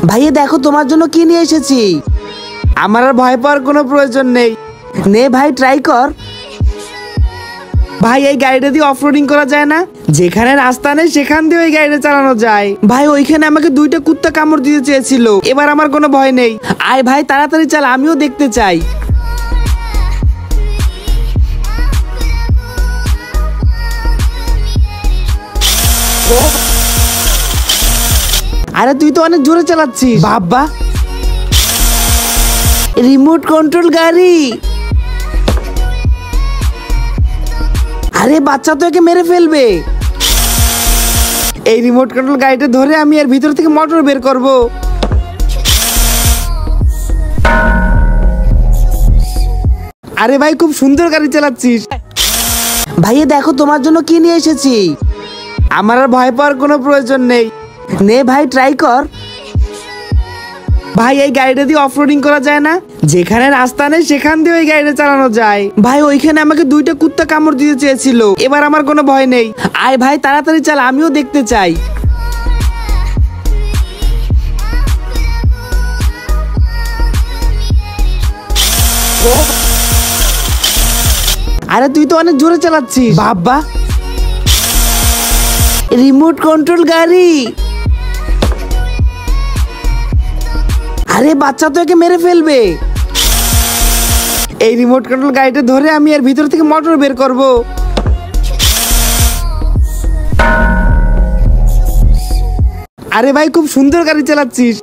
ভাইয়া দেখো তোমার জন্য কি নিয়ে এসেছি। আমার আর ভয় পাওয়ার কোনো প্রয়োজন নেই। নে ভাই ট্রাই কর। ভাই এই গাড়িটা দিয়ে অফরোডিং করা যায় না? যেখানে রাস্তা নেই সেখান দিয়ে ওই গাড়িটা চালানো যায়। ভাই ওইখানে আমাকে 2টা কুত্তা কামড় দিতে চেয়েছিল, এবার আমার কোনো ভয় নেই। আয় ভাই তাড়াতাড়ি চালা, আমিও দেখতে চাই। আরে তুই তো অনেক জোরে চালাচ্ছিস বাবা। রিমোট কন্ট্রোল গাড়ি। আরে বাচ্চা তো একে মেরে ফেলবে। এই রিমোট কন্ট্রোল গাড়িটা ধরে আমি এর ভিতর থেকে মোটর বের করব। আরে ভাই খুব সুন্দর গাড়ি চালাচ্ছিস। ভাইয়া দেখো তোমার জন্য কি নিয়ে এসেছি। আমার আর ভয় পাওয়ার কোনো প্রয়োজন নেই। নে ভাই ট্রাই কর। ভাই এই গাড়িটা দিয়ে অফরোডিং করা যায় না? যেখানে রাস্তা নেই সেখান দিয়ে ওই গাড়িটা চালানো যায়। ভাই ওইখানে আমাকে 2টা কুত্তা কামড় দিতে চেয়েছিল, এবার আমার কোনো ভয় নেই। আয় ভাই তাড়াতাড়ি চালা, আমিও দেখতে চাই। আরে তুই তো অনেক জোরে চালাচ্ছিস বাবা। রিমোট কন্ট্রোল গাড়ি। আরে বাচ্চা তো একে মেরে ফেলবে। এই রিমোট কন্ট্রোল গাড়িটা ধরে আমি এর ভিতর থেকে মোটর বের করব। আরে ভাই খুব সুন্দর গাড়ি চালাচ্ছিস।